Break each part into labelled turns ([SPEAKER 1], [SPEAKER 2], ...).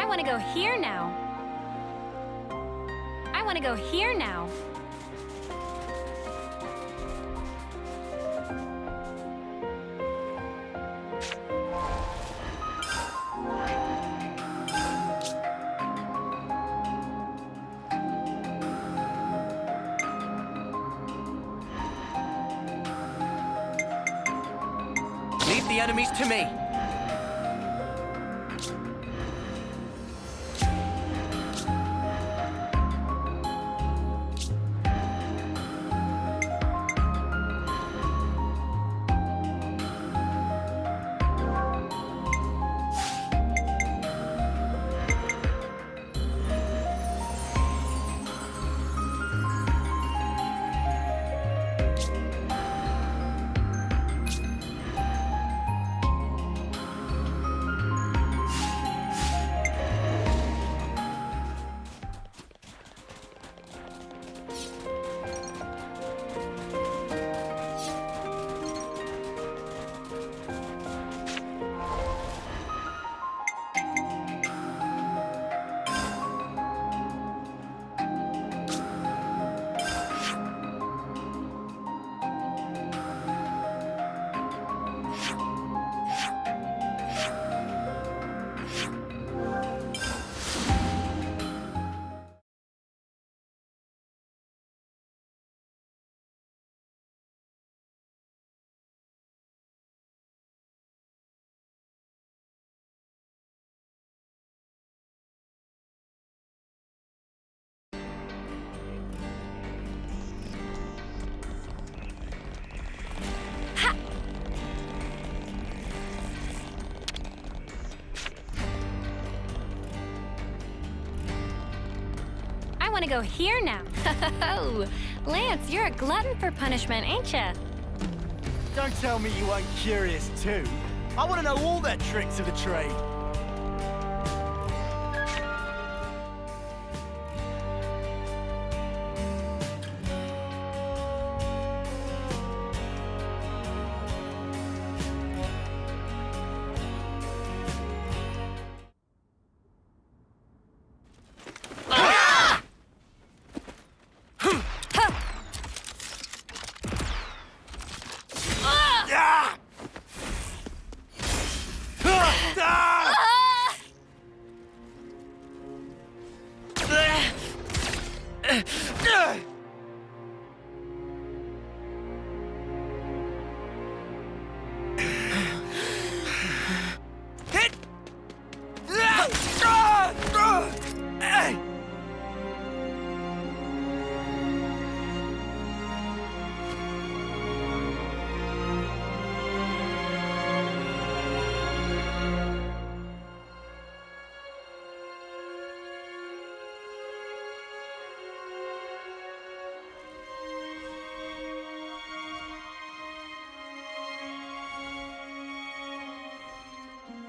[SPEAKER 1] I want to go here now. I want to go here now.
[SPEAKER 2] Leave the enemies to me.
[SPEAKER 1] I want to go here now. Oh, Lance, you're a glutton for punishment, ain't ya?
[SPEAKER 3] Don't tell me you weren't curious too. I want to know all their tricks of the trade.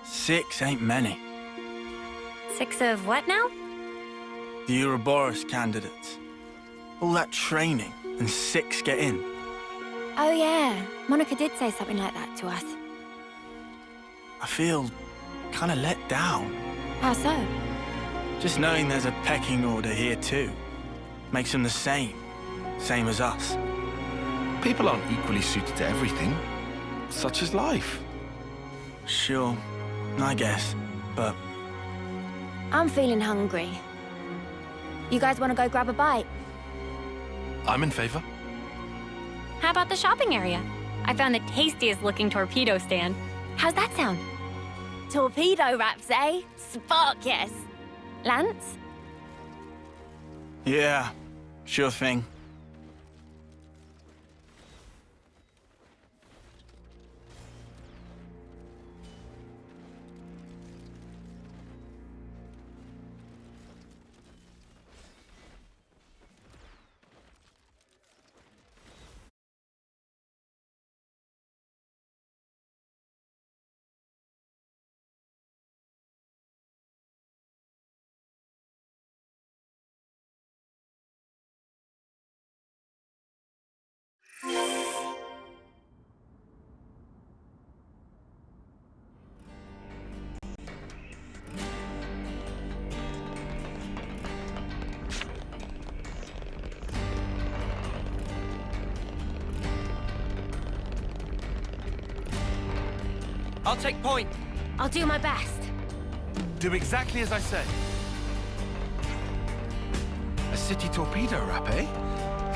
[SPEAKER 4] Six ain't many.
[SPEAKER 1] 6 of what now?
[SPEAKER 4] The Ouroboros candidates. All that training, and 6 get in.
[SPEAKER 1] Oh yeah, Monica did say something like that to us.
[SPEAKER 4] I feel kind of let down.
[SPEAKER 1] How so?
[SPEAKER 4] Just knowing there's a pecking order here too. Makes them the same as us.
[SPEAKER 5] People aren't equally suited to everything, such as life.
[SPEAKER 4] Sure, I guess, but
[SPEAKER 1] I'm feeling hungry. You guys want to go grab a bite?
[SPEAKER 5] I'm in favor.
[SPEAKER 1] How about the shopping area? I found the tastiest looking torpedo stand. How's that sound? Torpedo wraps, eh? Spark, yes. Lance?
[SPEAKER 4] yeah, sure thing.
[SPEAKER 2] I'll take point.
[SPEAKER 1] I'll do my best.
[SPEAKER 5] Do exactly as I say. A city torpedo wrap, eh?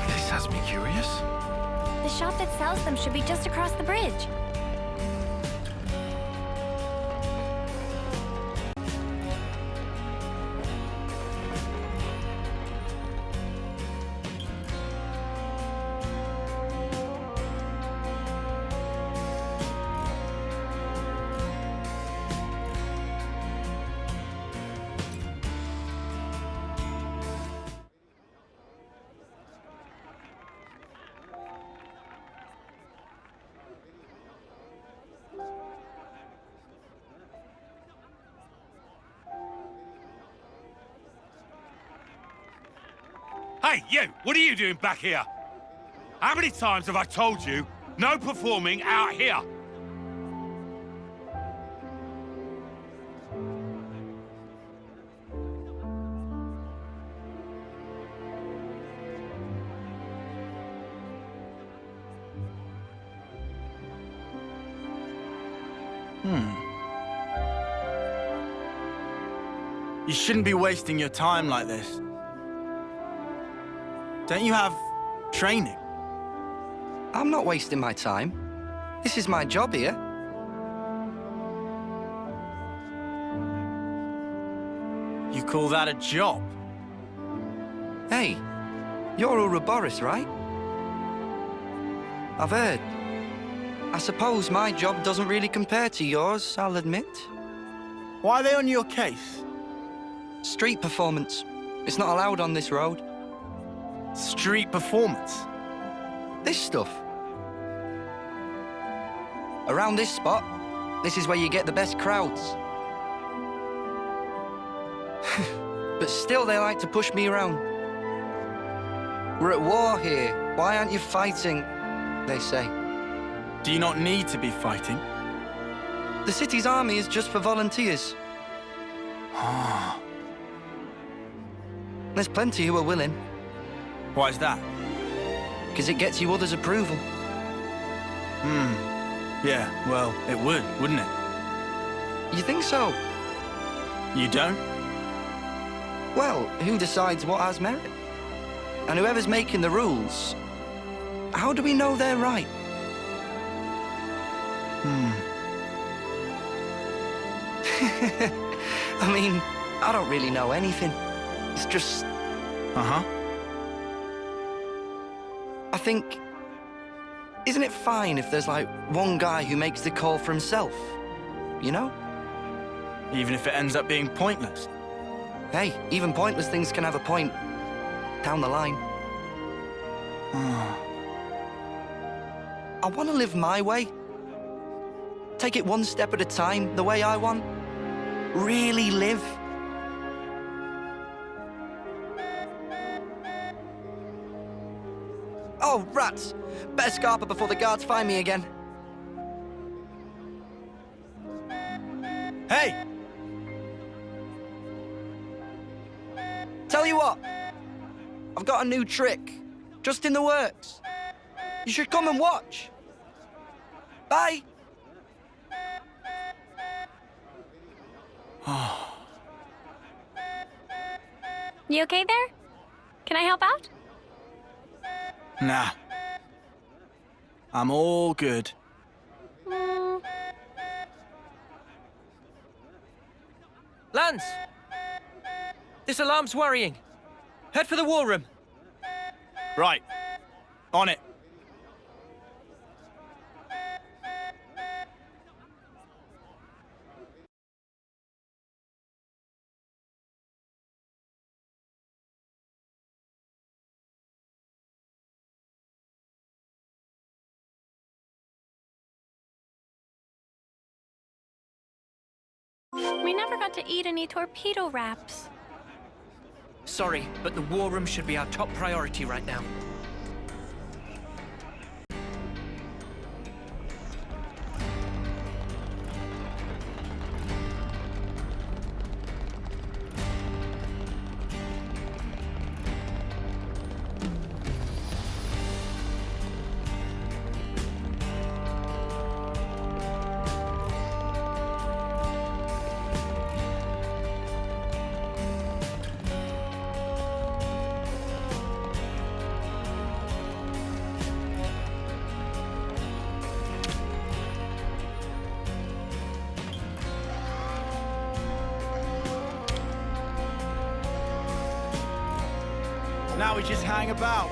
[SPEAKER 5] This has me curious.
[SPEAKER 1] The shop that sells them should be just across the bridge.
[SPEAKER 6] Hey, you! What are you doing back here? How many times have I told you, no performing out here?
[SPEAKER 4] You shouldn't be wasting your time like this. Don't you have training?
[SPEAKER 7] I'm not wasting my time. This is my job here.
[SPEAKER 4] You call that a job?
[SPEAKER 7] Hey, you're Ouroboros, right? I've heard. I suppose my job doesn't really compare to yours, I'll admit.
[SPEAKER 4] Why are they on your case?
[SPEAKER 7] Street performance. It's not allowed on this road.
[SPEAKER 4] Street performance?
[SPEAKER 7] This stuff. Around this spot, this is where you get the best crowds. But still they like to push me around. We're at war here. Why aren't you fighting? They say.
[SPEAKER 4] Do you not need to be fighting?
[SPEAKER 7] The city's army is just for volunteers. There's plenty who are willing.
[SPEAKER 4] Why is that?
[SPEAKER 7] Because it gets you others' approval.
[SPEAKER 4] Yeah, well, it would, wouldn't it?
[SPEAKER 7] You think so?
[SPEAKER 4] You don't?
[SPEAKER 7] Well, who decides what has merit? And whoever's making the rules, how do we know they're right? I mean, I don't really know anything. It's just...
[SPEAKER 4] Uh-huh.
[SPEAKER 7] I think... Isn't it fine if there's, like, one guy who makes the call for himself? You know?
[SPEAKER 4] Even if it ends up being pointless?
[SPEAKER 7] Hey, even pointless things can have a point. Down the line. I want to live my way. Take it one step at a time, the way I want. Really live. Oh, rats! Better scarper before the guards find me again.
[SPEAKER 4] Hey!
[SPEAKER 7] Tell you what, I've got a new trick, just in the works. You should come and watch. Bye.
[SPEAKER 1] You okay there? Can I help out?
[SPEAKER 4] Nah. I'm all good.
[SPEAKER 2] Lanz! This alarm's worrying. Head for the war room.
[SPEAKER 4] Right. On it.
[SPEAKER 1] We never got to eat any torpedo wraps.
[SPEAKER 2] Sorry, but the war room should be our top priority right now.
[SPEAKER 3] Now we just hang about.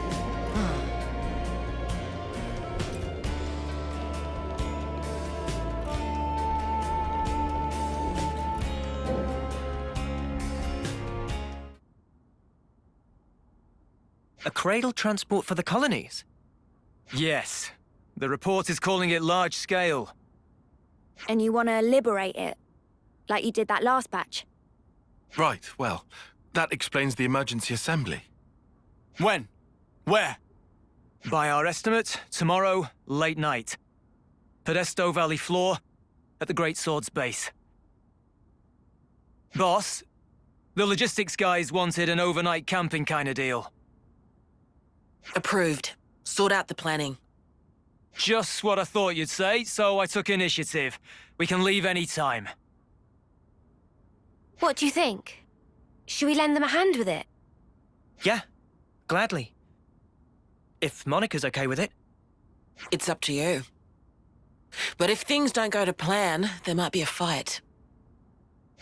[SPEAKER 2] A cradle transport for the colonies?
[SPEAKER 4] Yes. The report is calling it large-scale.
[SPEAKER 1] And you want to liberate it, like you did that last batch?
[SPEAKER 5] Right, well, that explains the emergency assembly.
[SPEAKER 4] When? Where? By our estimate, tomorrow, late night. Podesto Valley floor, at the Great Sword's base. Boss, the logistics guys wanted an overnight camping kind of deal.
[SPEAKER 8] Approved. Sort out the planning.
[SPEAKER 4] Just what I thought you'd say, so I took initiative. We can leave any time.
[SPEAKER 1] What do you think? Should we lend them a hand with it?
[SPEAKER 2] Yeah, gladly. If Monica's okay with it.
[SPEAKER 8] It's up to you. But if things don't go to plan, there might be a fight.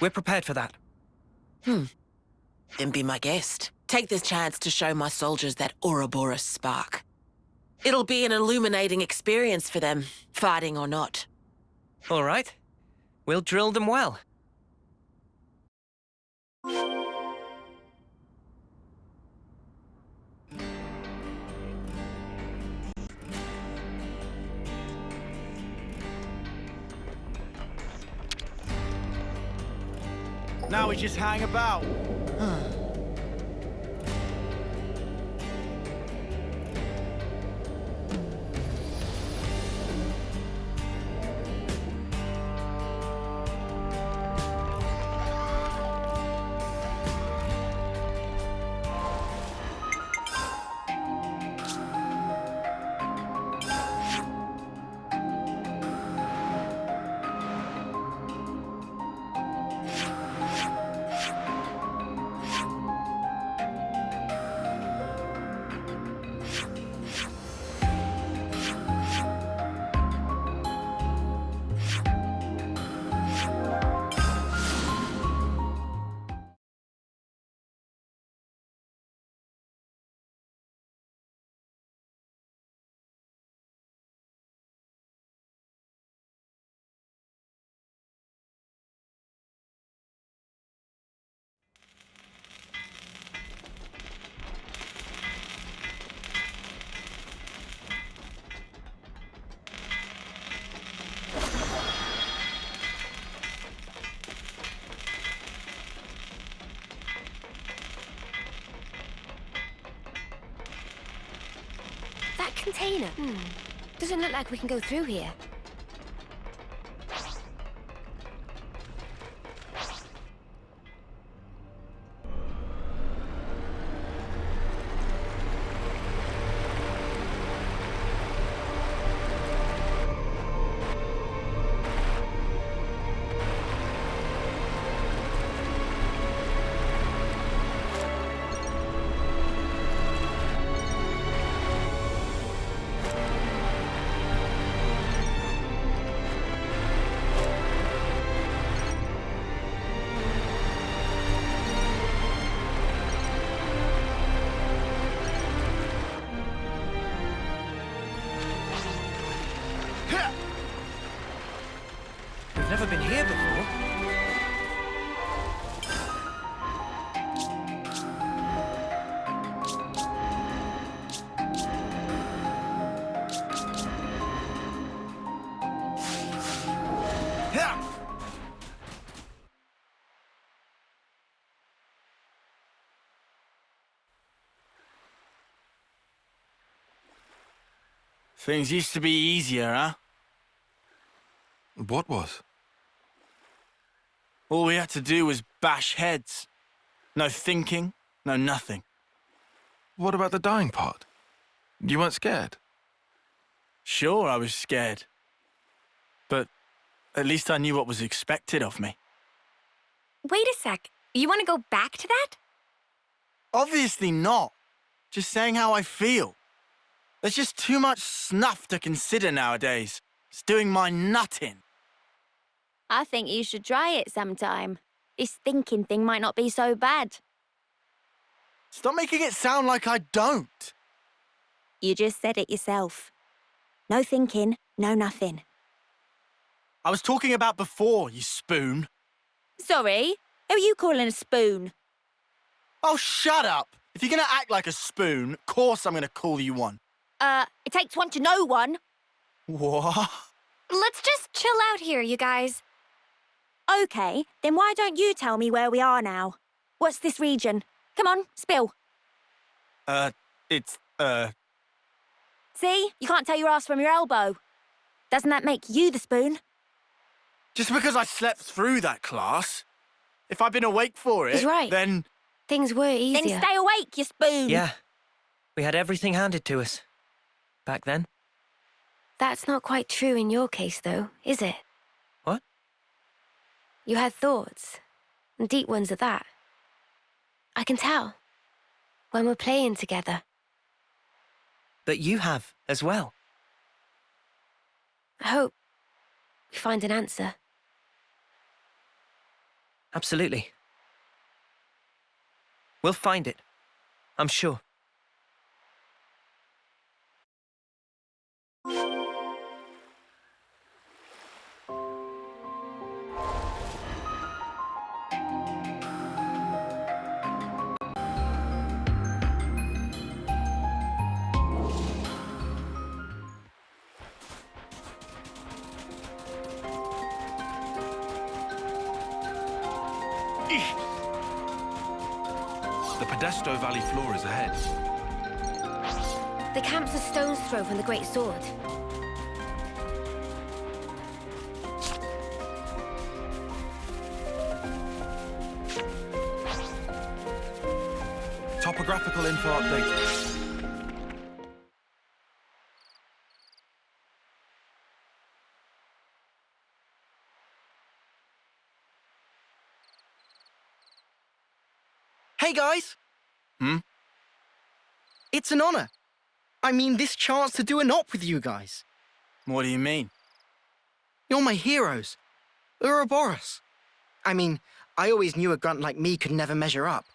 [SPEAKER 2] We're prepared for that.
[SPEAKER 8] Then be my guest. Take this chance to show my soldiers that Ouroboros spark. It'll be an illuminating experience for them, fighting or not.
[SPEAKER 2] All right. We'll drill them well.
[SPEAKER 3] Now we just hang about.
[SPEAKER 1] That container? Doesn't look like we can go through here.
[SPEAKER 2] We've never been here before.
[SPEAKER 4] Things used to be easier, huh?
[SPEAKER 5] What was?
[SPEAKER 4] All we had to do was bash heads. No thinking, no nothing.
[SPEAKER 5] What about the dying part? You weren't scared?
[SPEAKER 4] Sure, I was scared. But at least I knew what was expected of me.
[SPEAKER 1] Wait a sec. You want to go back to that?
[SPEAKER 4] Obviously not. Just saying how I feel. There's just too much snuff to consider nowadays. It's doing my nut in.
[SPEAKER 1] I think you should try it sometime. This thinking thing might not be so bad.
[SPEAKER 4] Stop making it sound like I don't.
[SPEAKER 9] You just said it yourself. No thinking, no nothing.
[SPEAKER 4] I was talking about before, you spoon.
[SPEAKER 9] Sorry, who are you calling a spoon?
[SPEAKER 4] Oh, shut up. If you're gonna act like a spoon, of course I'm gonna call you one.
[SPEAKER 9] It takes one to know one.
[SPEAKER 4] What?
[SPEAKER 1] Let's just chill out here, you guys.
[SPEAKER 9] Okay, then why don't you tell me where we are now? What's this region? Come on, spill.
[SPEAKER 4] It's,
[SPEAKER 9] See? You can't tell your ass from your elbow. Doesn't that make you the spoon?
[SPEAKER 4] just because I slept through that class. If I'd been awake for it,
[SPEAKER 1] He's right.
[SPEAKER 4] then...
[SPEAKER 1] Things were easier.
[SPEAKER 9] Then stay awake, you spoon.
[SPEAKER 2] Yeah. We had everything handed to us. Back then.
[SPEAKER 1] That's not quite true in your case, though, is it?
[SPEAKER 2] What?
[SPEAKER 1] You had thoughts. And deep ones at that. I can tell. When we're playing together.
[SPEAKER 2] But you have, as well.
[SPEAKER 1] I hope we find an answer.
[SPEAKER 2] Absolutely. We'll find it. I'm sure.
[SPEAKER 5] The Podesto Valley floor is ahead.
[SPEAKER 1] The camp's a stone's throw from the Great Sword.
[SPEAKER 5] Topographical info updated.
[SPEAKER 7] Hey, guys.
[SPEAKER 4] Hmm?
[SPEAKER 7] It's an honor. I mean, this chance to do an op with you guys.
[SPEAKER 4] What do you mean?
[SPEAKER 7] You're my heroes. Ouroboros. I mean, I always knew a grunt like me could never measure up.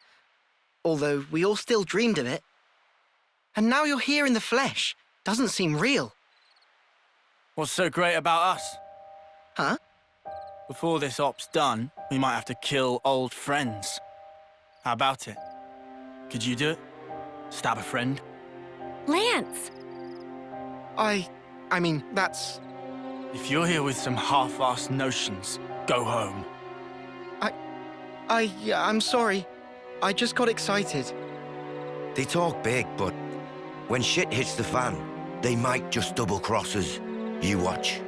[SPEAKER 7] Although we all still dreamed of it. And now you're here in the flesh. Doesn't seem real.
[SPEAKER 4] What's so great about us?
[SPEAKER 7] Huh?
[SPEAKER 4] Before this op's done, we might have to kill old friends. How about it? Could you do it? Stab a friend?
[SPEAKER 1] Lance!
[SPEAKER 7] I mean, that's...
[SPEAKER 4] If you're here with some half-assed notions, go home.
[SPEAKER 7] I'm sorry. I just got excited.
[SPEAKER 10] They talk big, but when shit hits the fan, they might just double-cross us. You watch.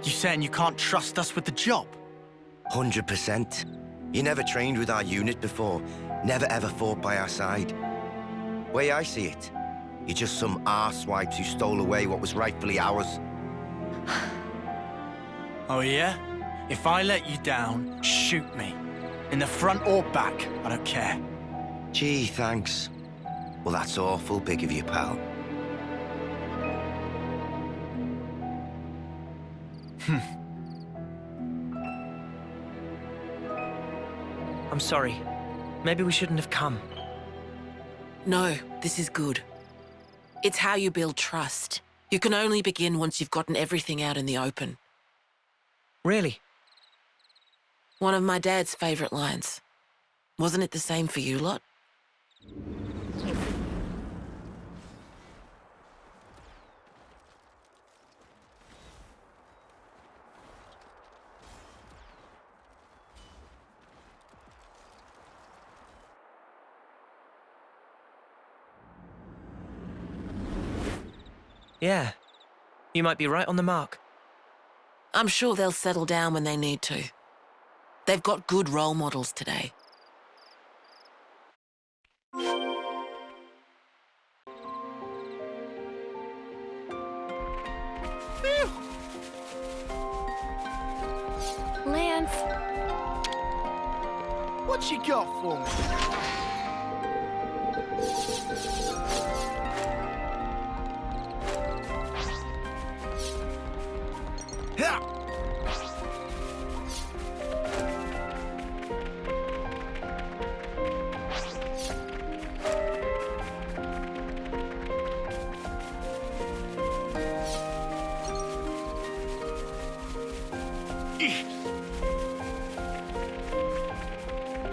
[SPEAKER 4] You saying you can't trust us with the job?
[SPEAKER 10] 100%. You never trained with our unit before, never ever fought by our side. Way I see it, you're just some arsewipes who stole away what was rightfully ours.
[SPEAKER 4] Oh yeah? If I let you down, shoot me. In the front or back, I don't care.
[SPEAKER 10] Gee, thanks. Well, that's awful big of you, pal.
[SPEAKER 2] I'm sorry. Maybe we shouldn't have come.
[SPEAKER 8] No, this is good. It's how you build trust. You can only begin once you've gotten everything out in the open.
[SPEAKER 2] Really?
[SPEAKER 8] One of my dad's favourite lines. Wasn't it the same for you lot?
[SPEAKER 2] Yeah. You might be right on the mark.
[SPEAKER 8] I'm sure they'll settle down when they need to. They've got good role models today.
[SPEAKER 1] Lance.
[SPEAKER 3] What you got for me?
[SPEAKER 4] Yeah.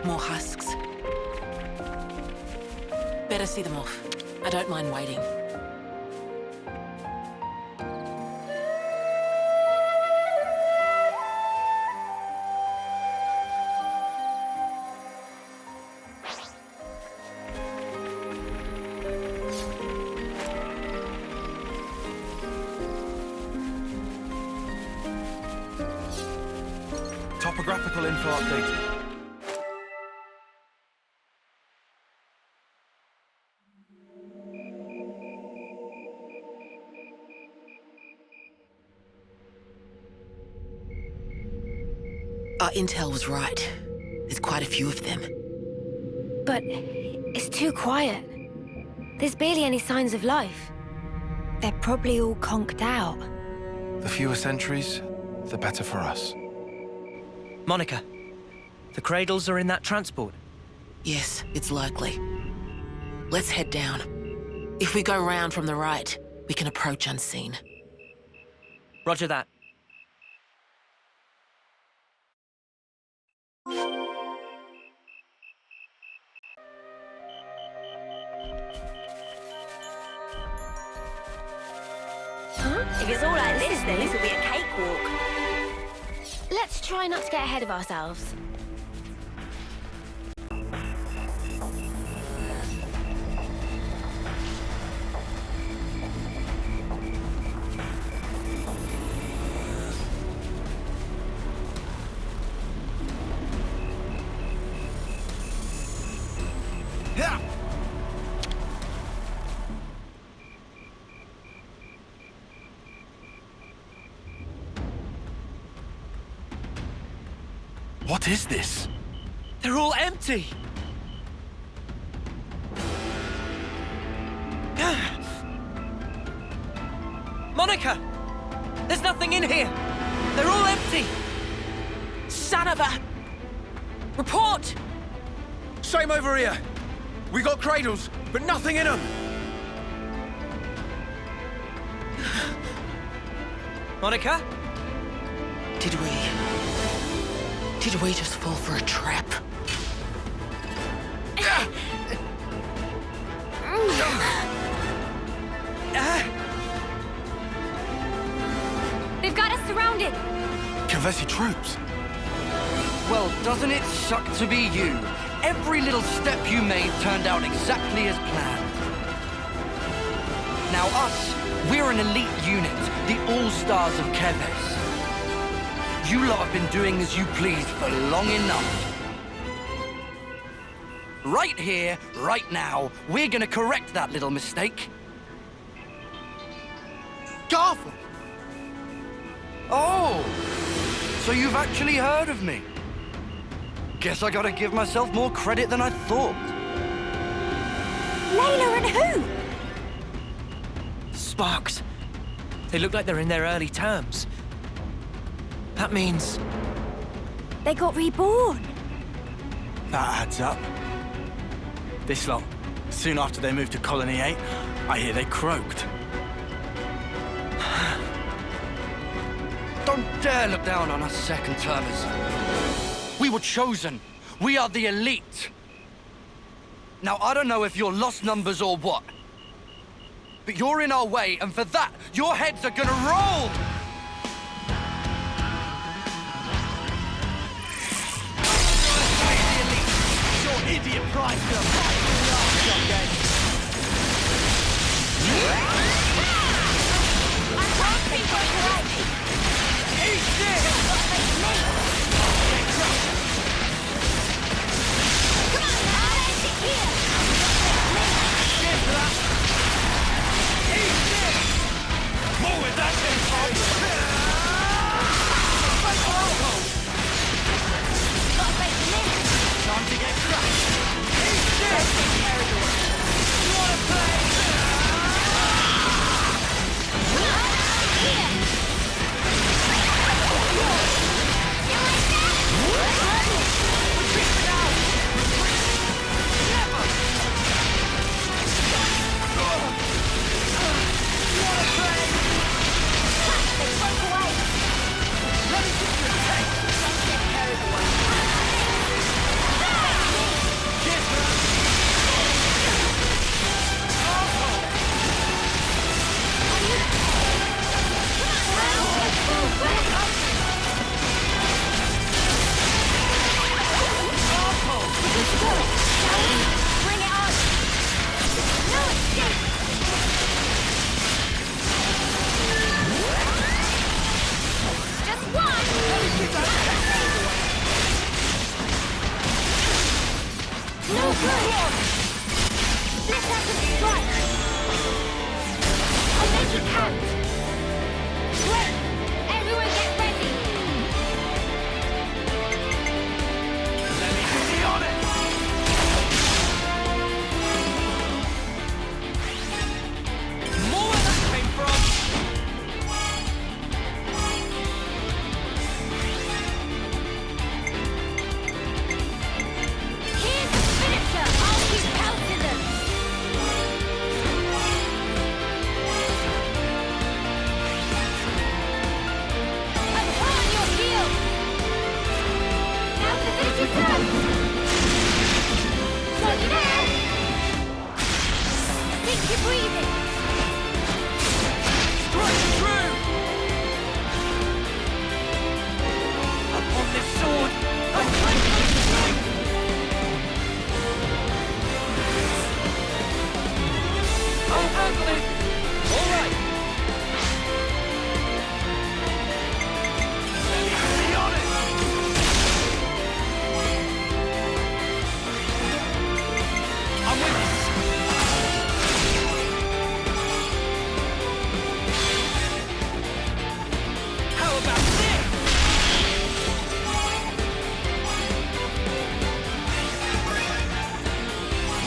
[SPEAKER 8] More husks. Better see them off. I don't mind waiting.
[SPEAKER 5] Topographical info updated.
[SPEAKER 8] Our intel was right. There's quite a few of them.
[SPEAKER 1] But it's too quiet. There's barely any signs of life. They're probably all conked out.
[SPEAKER 5] The fewer sentries, the better for us.
[SPEAKER 2] Monica, the cradles are in that transport.
[SPEAKER 8] Yes, it's likely. Let's head down. If we go round from the right, we can approach unseen.
[SPEAKER 2] Roger that.
[SPEAKER 9] If it's all like this, then this will be a cakewalk.
[SPEAKER 1] Let's try not to get ahead of ourselves.
[SPEAKER 4] What is this?
[SPEAKER 2] They're all empty! Monica! There's nothing in here! They're all empty!
[SPEAKER 8] Son of a... Report!
[SPEAKER 5] Same over here. We got cradles, but nothing in them.
[SPEAKER 2] Monica?
[SPEAKER 8] Did we just fall for a trap?
[SPEAKER 1] They've got us surrounded!
[SPEAKER 5] Kevesi troops.
[SPEAKER 11] Well, doesn't it suck to be you? Every little step you made turned out exactly as planned. Now us, we're an elite unit, the all-stars of Keves. You lot have been doing as you please for long enough. Right here, right now, we're gonna correct that little mistake.
[SPEAKER 4] Garfield!
[SPEAKER 11] Oh! So you've actually heard of me? Guess I gotta give myself more credit than I thought.
[SPEAKER 9] Layla and who?
[SPEAKER 2] Sparks. They look like they're in their early terms. That means...
[SPEAKER 9] They got reborn.
[SPEAKER 4] That adds up. This lot, soon after they moved to Colony 8, I hear they croaked.
[SPEAKER 11] Don't dare look down on us second-termers. We were chosen. We are the elite. Now, I don't know if you're lost numbers or what, but you're in our way, and for that, your heads are gonna roll!
[SPEAKER 3] Your idiot prize to fight in the arms someday.
[SPEAKER 9] I can't think what's right.
[SPEAKER 3] Eat this!
[SPEAKER 9] Come on, I'll end it here.
[SPEAKER 3] Cheers for that! Eat this! More with that thing,
[SPEAKER 9] Gotta face the limit.
[SPEAKER 3] time to get crushed! Eat this!
[SPEAKER 9] Split up and strike! I'll make it count! Great! Everyone get ready!
[SPEAKER 3] Let me be on it!
[SPEAKER 2] More where that came from!
[SPEAKER 9] Here's the finisher! I'll keep pelting them! I'm on your heel! Now to finish your turn! Slow down! Think you're breathing!
[SPEAKER 2] Strike true! Upon this sword, I claim my strength! I'll handle it! All right!
[SPEAKER 3] Let me be on it!
[SPEAKER 2] I'm with you! How about this?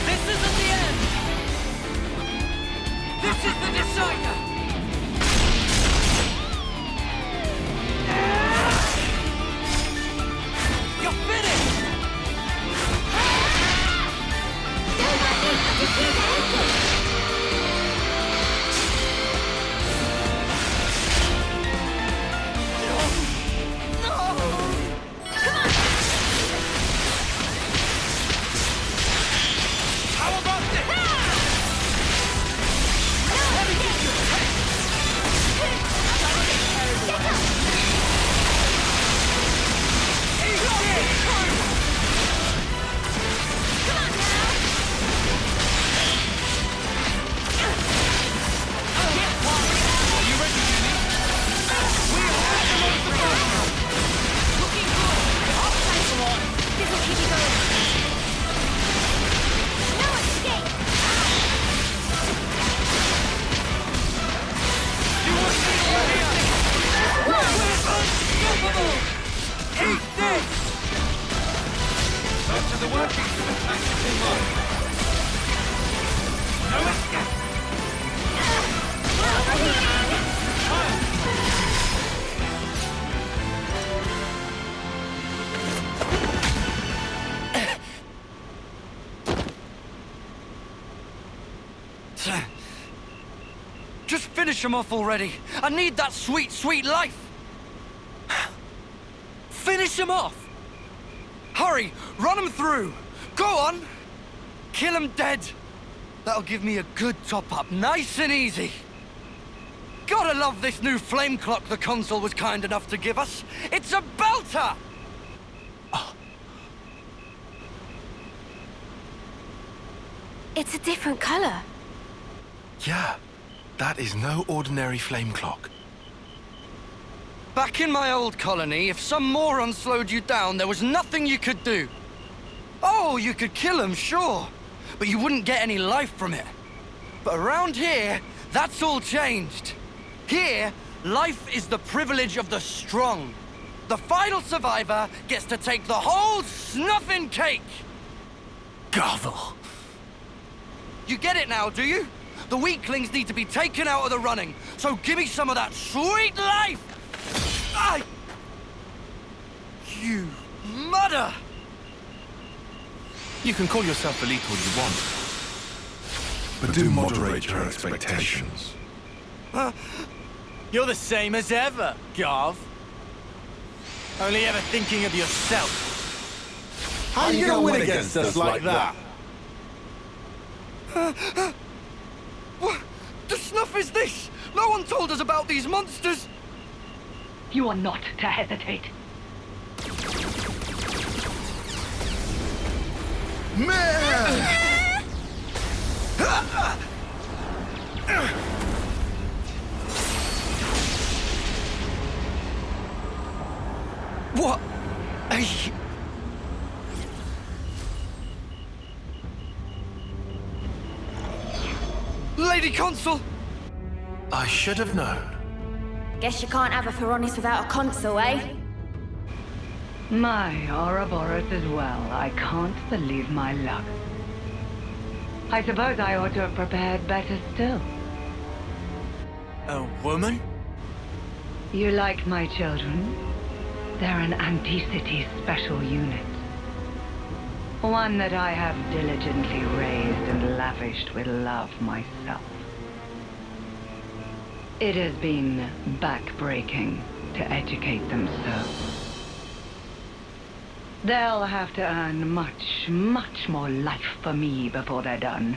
[SPEAKER 2] This isn't the end! This is the decider! You're finished! How about this? Let me get you a taste! Eat it! Are you ready, Jimmy? We'll have them on the ground! Looking good! I'll play some on!
[SPEAKER 9] This'll keep you going. No escape!
[SPEAKER 2] You want to see over here? We're unstoppable! Eat this! Back to the working fantastical mind. No escape!
[SPEAKER 11] Just finish him off already. I need that sweet, sweet life.
[SPEAKER 2] Finish him off!
[SPEAKER 11] Hurry, run him through. Go on. Kill him dead. That'll give me a good top-up, nice and easy. Gotta love this new flame clock the console was kind enough to give us. It's a belter!
[SPEAKER 1] It's a different color.
[SPEAKER 5] Yeah, that is no ordinary flame clock.
[SPEAKER 11] Back in my old colony, if some moron slowed you down, there was nothing you could do. Oh, you could kill him, sure, but you wouldn't get any life from it. But around here, that's all changed. Here, life is the privilege of the strong. The final survivor gets to take the whole snuffing cake.
[SPEAKER 5] Garvel.
[SPEAKER 11] You get it now, do you? The weaklings need to be taken out of the running, so give me some of that sweet life! You mother!
[SPEAKER 5] You can call yourself elite all you want, but do moderate your expectations.
[SPEAKER 3] You're the same as ever, Garv. Only ever thinking of yourself.
[SPEAKER 12] How you gonna win against us like that?
[SPEAKER 11] What the snuff is this? No one told us about these monsters!
[SPEAKER 13] You are not to hesitate.
[SPEAKER 11] What? Lady Consul!
[SPEAKER 5] I should have known.
[SPEAKER 9] Guess you can't have a Feronis without a consul, eh?
[SPEAKER 13] My Ouroboros as well. I can't believe my luck. I suppose I ought to have prepared better still.
[SPEAKER 4] A woman?
[SPEAKER 13] You like my children? They're an Anti-City special unit. One that I have diligently raised and lavished with love myself. It has been backbreaking to educate them so. They'll have to earn much, much more life for me before they're done.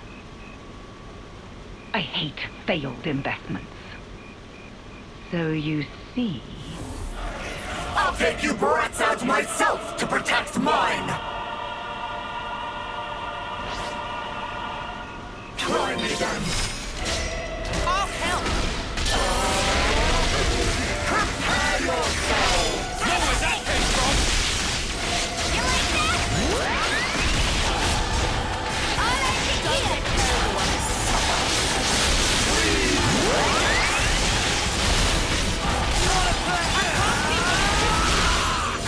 [SPEAKER 13] I hate failed investments. So you see...
[SPEAKER 2] I'll take you brats out myself to protect mine! Try me then!
[SPEAKER 8] I'll help!
[SPEAKER 2] Prepare yourselves!
[SPEAKER 6] Know where that came from?
[SPEAKER 1] You like that? All right, here.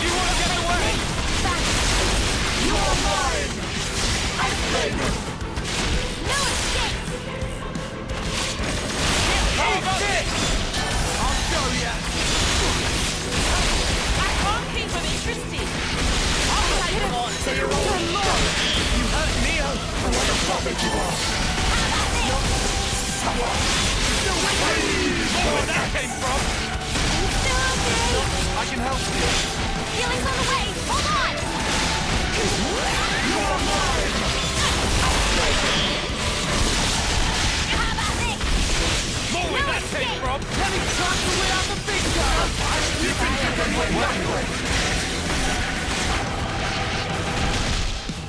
[SPEAKER 6] You want to get away?
[SPEAKER 2] You're mine! I claim it!
[SPEAKER 1] No escape.
[SPEAKER 6] Hold it!
[SPEAKER 11] I'll show ya!
[SPEAKER 8] I can't keep them interested. I'll take them on.
[SPEAKER 2] So you're all done!
[SPEAKER 11] You hurt Mio!
[SPEAKER 2] What a puppet you are!
[SPEAKER 6] Know where that came from?
[SPEAKER 11] I can help you.
[SPEAKER 1] Healing's on the way. Hold on.
[SPEAKER 2] You're mine!
[SPEAKER 1] How about this?
[SPEAKER 6] More where that came from?
[SPEAKER 11] Let me try to win out the big guy!
[SPEAKER 2] You think you can win anyway?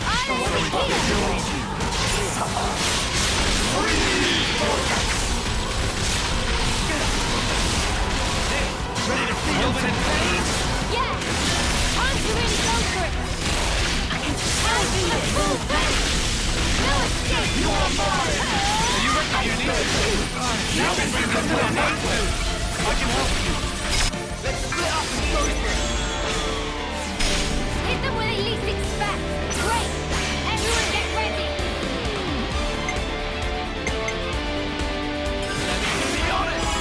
[SPEAKER 1] All right, here.
[SPEAKER 11] Ready to feel it in pain?
[SPEAKER 1] Yeah. Time to really go for it. I can tell you the full thing. No escape.
[SPEAKER 2] You're mine!
[SPEAKER 11] Are you ready, Uni?
[SPEAKER 2] You think you can win anyway?
[SPEAKER 11] I can help you. Let's split up and go for it.
[SPEAKER 1] Hit them where they least expect. Great. Everyone get ready.
[SPEAKER 11] Be honest.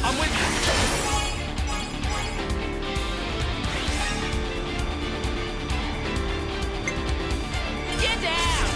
[SPEAKER 11] I'm with you.
[SPEAKER 8] Get down!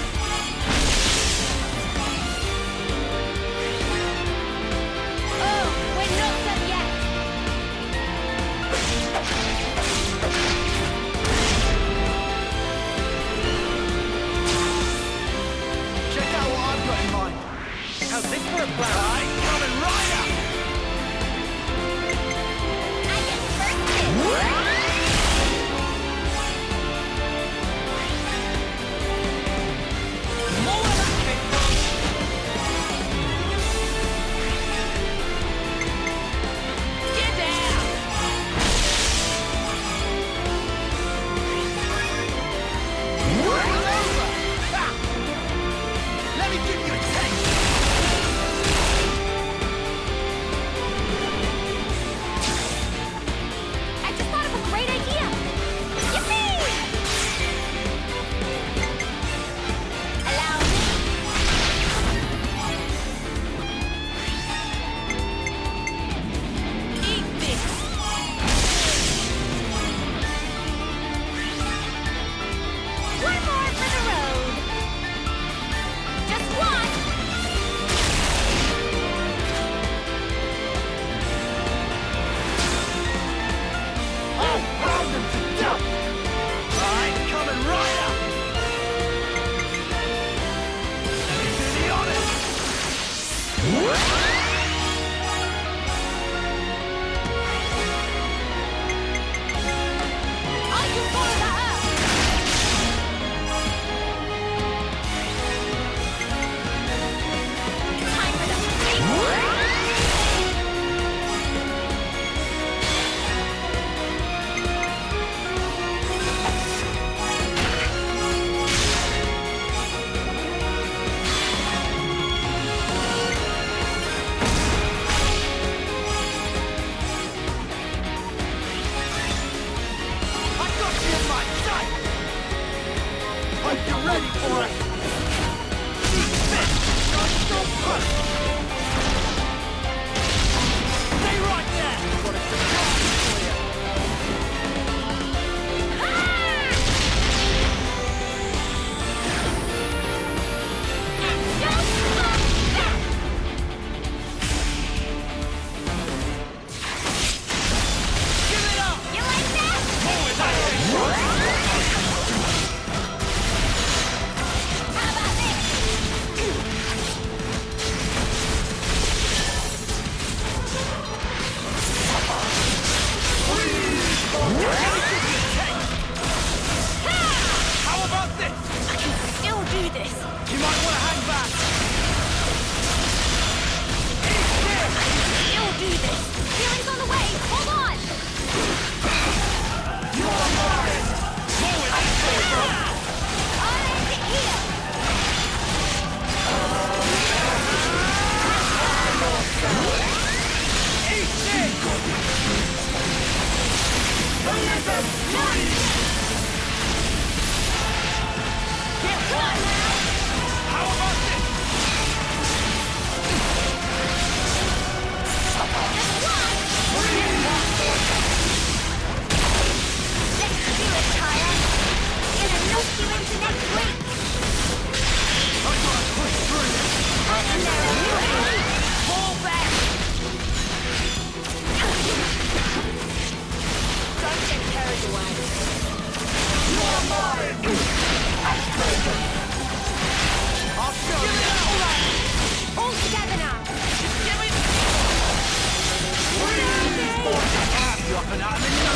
[SPEAKER 3] happen out of the no.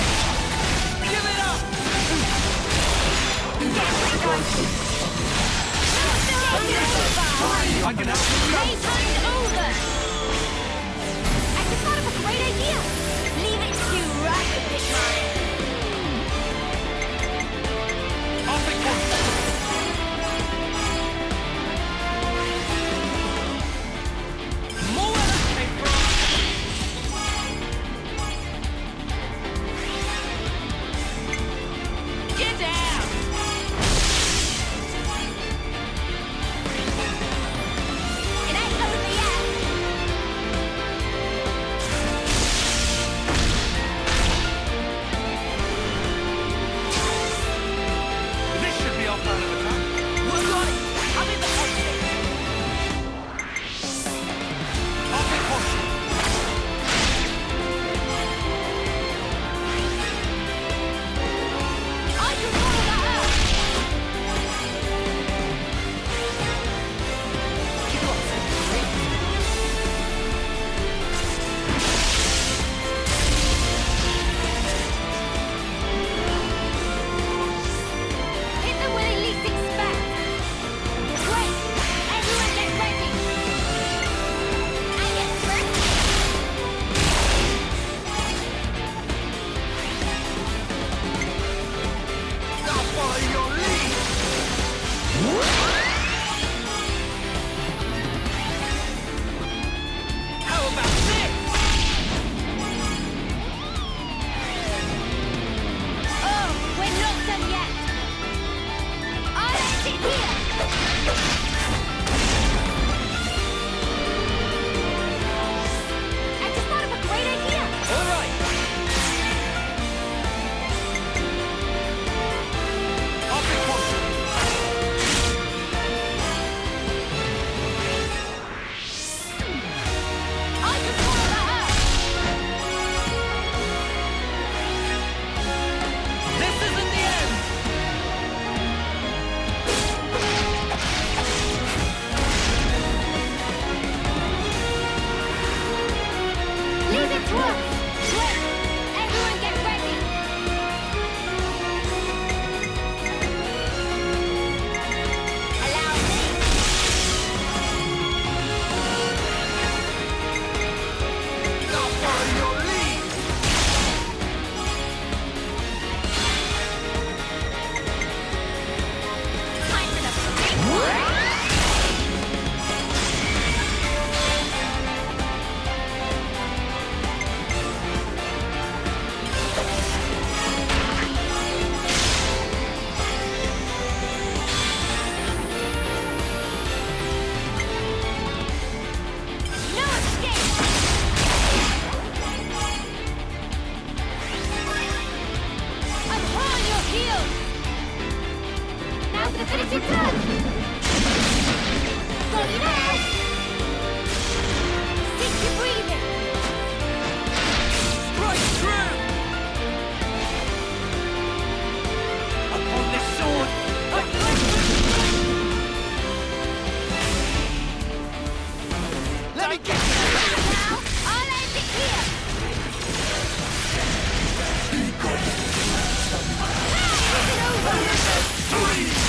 [SPEAKER 3] Give it up!
[SPEAKER 2] I can help you.
[SPEAKER 1] Playtime's over! I just thought of a great idea! Leave it to Rocket Time!
[SPEAKER 2] I'll pick one. More where that came from. Get down!
[SPEAKER 1] It ain't over yet!
[SPEAKER 2] This should be our plan of attack. Work on it. I'm in the hot seat. I'll pick one.
[SPEAKER 1] I can follow that up! Hit them where they least expect! Great! Everyone get ready! I get first!
[SPEAKER 3] I'll follow your lead!
[SPEAKER 2] How about this?
[SPEAKER 1] Oh, we're not done yet! I'll end it here! I just thought of a great idea!
[SPEAKER 2] All right. I'll pick one.
[SPEAKER 1] I can follow that up!
[SPEAKER 2] This isn't the end.
[SPEAKER 1] Leave it to us! Quick! Everyone get ready! Allow me!
[SPEAKER 3] I'll follow your lead!
[SPEAKER 1] Time for the big one! No escape! I'm on your heels! Now for the finishing touch! Slow down! Sink your breathing!
[SPEAKER 2] Strike true. Upon this sword.
[SPEAKER 3] Let me get
[SPEAKER 1] Now, I'll end it here!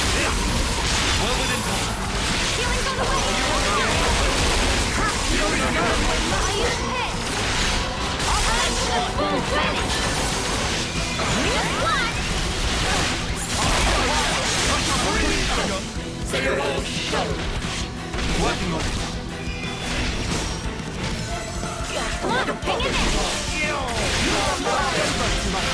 [SPEAKER 2] Well within time.
[SPEAKER 1] Healing's on the way! Are you prepared? I'll end the full finish! Just one!
[SPEAKER 2] Working on it.
[SPEAKER 1] Come on, hang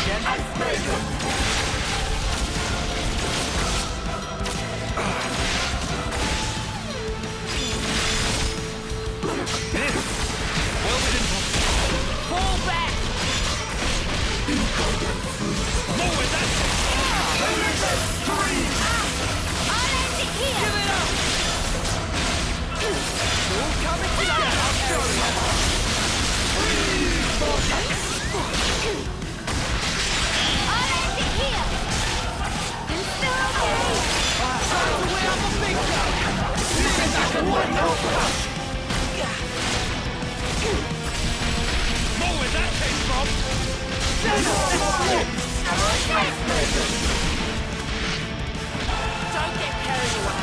[SPEAKER 1] in there!
[SPEAKER 2] Well within time. Fall back. More with that.
[SPEAKER 1] I'll end it here!
[SPEAKER 2] Give it up.
[SPEAKER 3] all coming together! I'll show you!
[SPEAKER 1] I'll end it here! You still okay?
[SPEAKER 3] Time to win up a big gun! This is like a one-off!
[SPEAKER 2] More where that came from. Don't get carried away.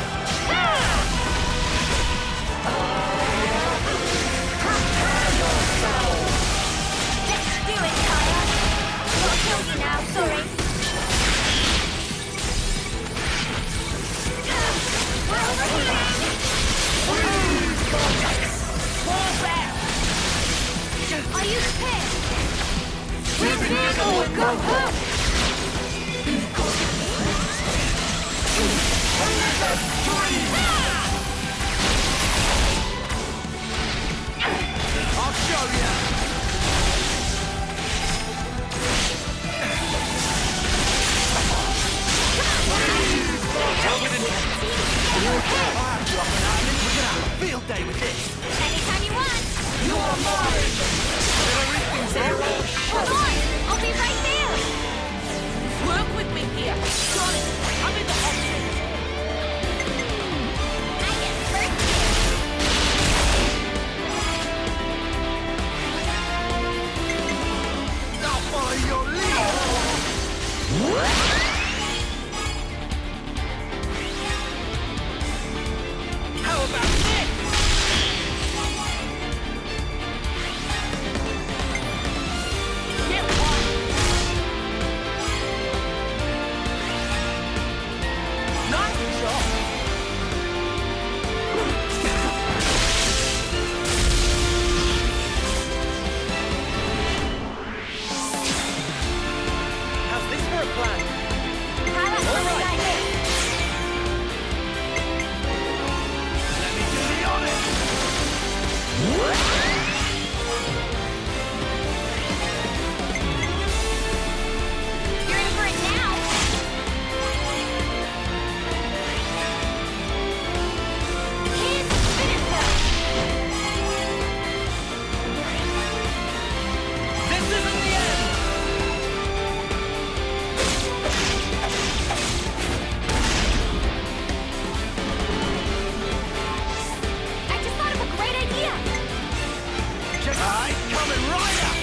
[SPEAKER 9] Let's do it, Kaya. I'll kill you now, sorry. We're overheating!
[SPEAKER 2] Fall back.
[SPEAKER 9] Are you prepared? We're prepared or go home!
[SPEAKER 3] I'll show you. Field day with this.
[SPEAKER 9] Anytime you want!
[SPEAKER 3] You are mine.
[SPEAKER 9] Come on! I'll be right there!
[SPEAKER 2] Work with me here. Johnny, I'm in the hot seat.
[SPEAKER 9] I get first
[SPEAKER 3] I'll follow your lead.
[SPEAKER 2] How about this? Get one. Nice shot.
[SPEAKER 3] How's this for a plan?
[SPEAKER 9] How about something like this?
[SPEAKER 3] Let me do the honors.
[SPEAKER 9] You're in for it now! Here's the finisher!
[SPEAKER 3] This isn't the end.
[SPEAKER 9] I just thought of a great idea!
[SPEAKER 3] Just coming right up.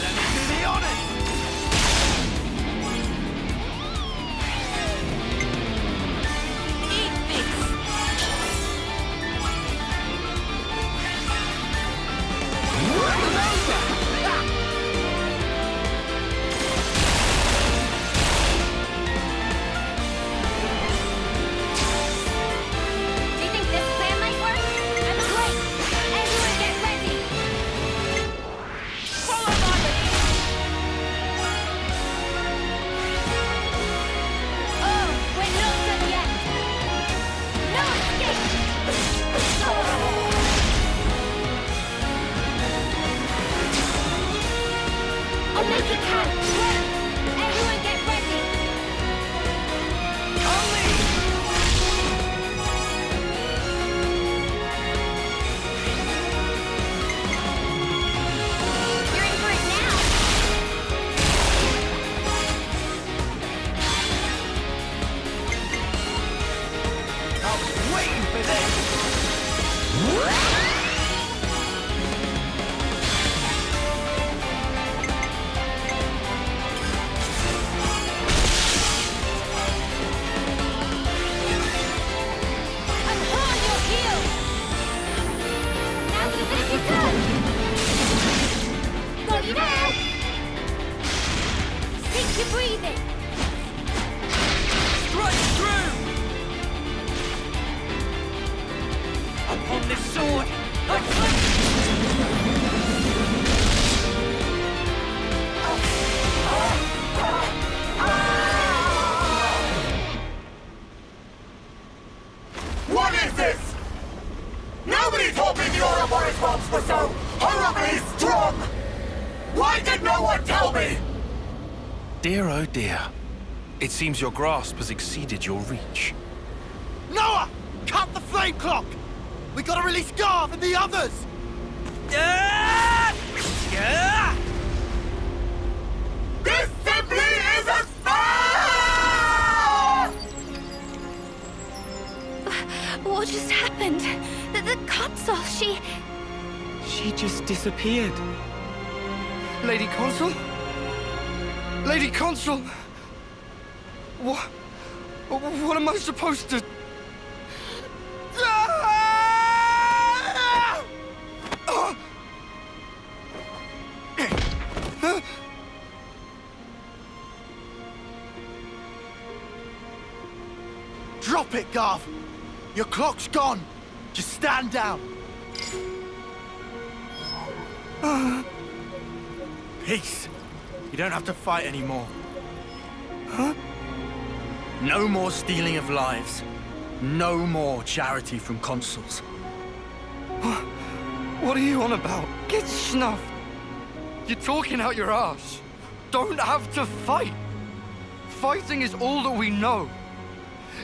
[SPEAKER 3] Let me do the honors.
[SPEAKER 2] Eat this.
[SPEAKER 9] Do you think this plan might work? I'm great! Everyone get ready!
[SPEAKER 2] Follow my lead.
[SPEAKER 9] Oh, we're not done yet! No escape! I'll make it count! Everyone get ready! You're in for it now!
[SPEAKER 3] I was waiting for this.
[SPEAKER 9] I'm on your heels! Now you finish your turn! Got you now! Sink your breathing!
[SPEAKER 3] Strike through. Upon this sword, I flip.
[SPEAKER 12] What is this? Nobody told me the Ouroboros bombs were so horribly strong! Why did no one tell me?
[SPEAKER 5] Dear, oh dear. It seems your grasp has exceeded your reach.
[SPEAKER 3] Noah! Cut the flame clock! We gotta release Garv and the others!
[SPEAKER 12] This simply isn't fair!
[SPEAKER 9] What just happened? The console, she
[SPEAKER 7] She just disappeared.
[SPEAKER 11] Lady Consul? Lady Consul! What am I supposed to...
[SPEAKER 4] Drop it, Garv! Your clock's gone! Just stand down! Peace. You don't have to fight anymore.
[SPEAKER 11] Huh?
[SPEAKER 4] No more stealing of lives. No more charity from consuls.
[SPEAKER 11] What are you on about? Get snuffed! You're talking out your ass. Don't have to fight. Fighting is all that we know.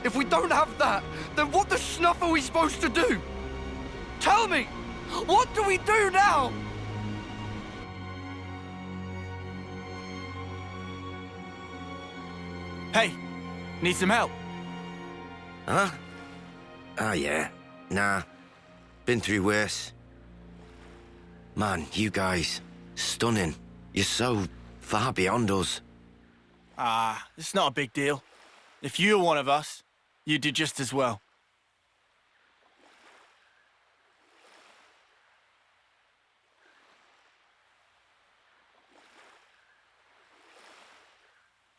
[SPEAKER 11] If we don't have that, then what the snuff are we supposed to do? Tell me! What do we do now?
[SPEAKER 4] Hey, need some help?
[SPEAKER 10] Huh? Ah, yeah. Nah. Been through worse. Man, you guys, stunning. You're so far beyond us.
[SPEAKER 4] It's not a big deal. If you were one of us, you'd do just as well.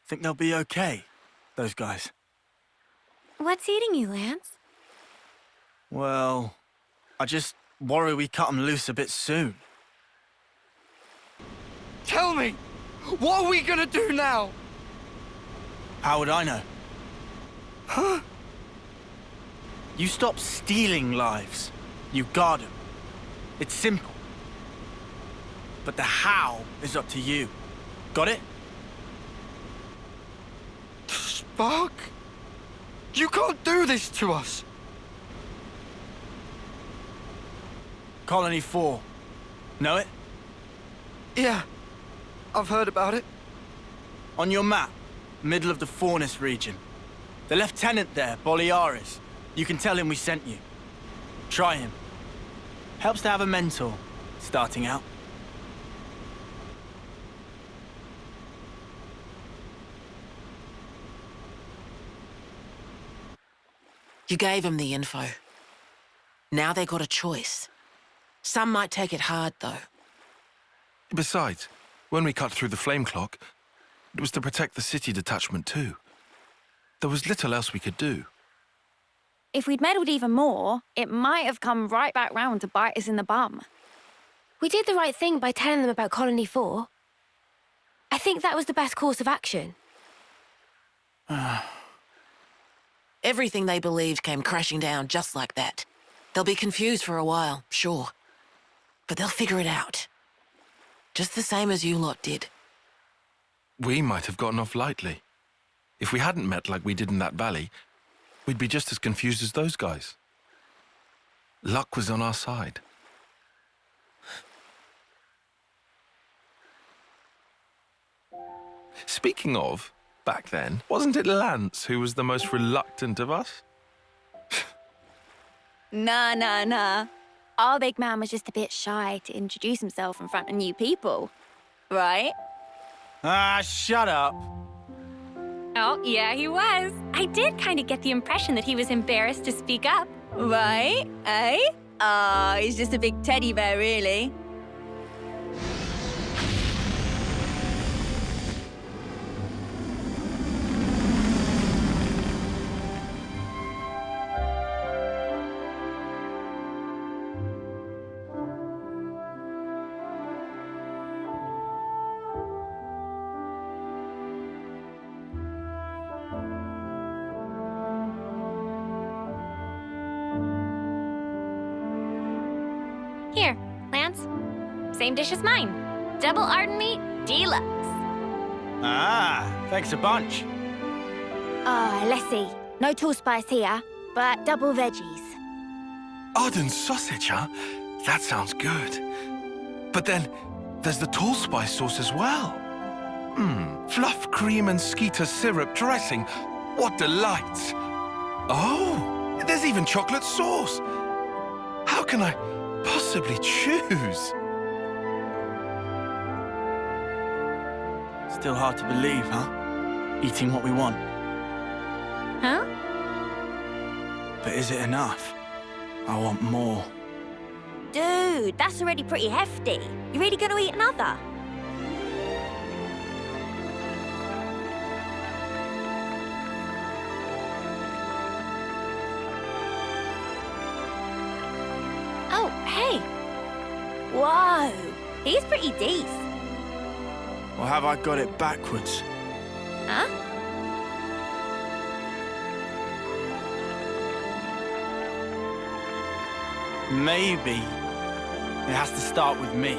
[SPEAKER 4] Think they'll be okay, those guys?
[SPEAKER 1] What's eating you, Lance?
[SPEAKER 4] Well, I just worry we cut them loose a bit soon.
[SPEAKER 11] Tell me! What are we gonna do now?
[SPEAKER 4] How would I know?
[SPEAKER 11] Huh?
[SPEAKER 4] You stop stealing lives. You guard them. It's simple. But the how is up to you. Got it?
[SPEAKER 11] Spark? You can't do this to us!
[SPEAKER 4] Colony 4. Know it?
[SPEAKER 11] Yeah, I've heard about it.
[SPEAKER 4] On your map, middle of the Faunus region. The lieutenant there, Boliaris. You can tell him we sent you. Try him. Helps to have a mentor, starting out.
[SPEAKER 8] You gave them the info. Now they got a choice. Some might take it hard, though.
[SPEAKER 5] Besides, when we cut through the flame clock, it was to protect the city detachment too. There was little else we could do.
[SPEAKER 9] If we'd meddled even more, it might have come right back round to bite us in the bum.
[SPEAKER 1] We did the right thing by telling them about Colony 4. I think that was the best course of action.
[SPEAKER 8] Everything they believed came crashing down just like that. They'll be confused for a while, sure. But they'll figure it out. Just the same as you lot did.
[SPEAKER 5] We might have gotten off lightly. If we hadn't met like we did in that valley, we'd be just as confused as those guys. Luck was on our side. Speaking of, back then, wasn't it Lanz who was the most reluctant of us?
[SPEAKER 9] Nah. Our big man was just a bit shy to introduce himself in front of new people. Right?
[SPEAKER 4] Shut up.
[SPEAKER 1] Oh, yeah, he was. I did kind of get the impression that he was embarrassed to speak up.
[SPEAKER 9] Right? Eh? He's just a big teddy bear, really.
[SPEAKER 1] Here, Lance. Same dish as mine. Double Arden meat, deluxe.
[SPEAKER 4] Thanks a bunch.
[SPEAKER 9] Let's see. No tall spice here, but double veggies.
[SPEAKER 5] Arden sausage, huh? That sounds good. But then, there's the tall spice sauce as well. Fluff cream and skeeter syrup dressing. What delight! Oh, there's even chocolate sauce. How can I possibly choose?
[SPEAKER 4] Still hard to believe, huh? Eating what we want.
[SPEAKER 1] Huh?
[SPEAKER 4] But is it enough? I want more.
[SPEAKER 9] Dude, that's already pretty hefty. You really gonna eat another?
[SPEAKER 1] Oh, hey.
[SPEAKER 9] Whoa, he's pretty decent.
[SPEAKER 4] Or have I got it backwards?
[SPEAKER 1] Huh?
[SPEAKER 4] Maybe it has to start with me.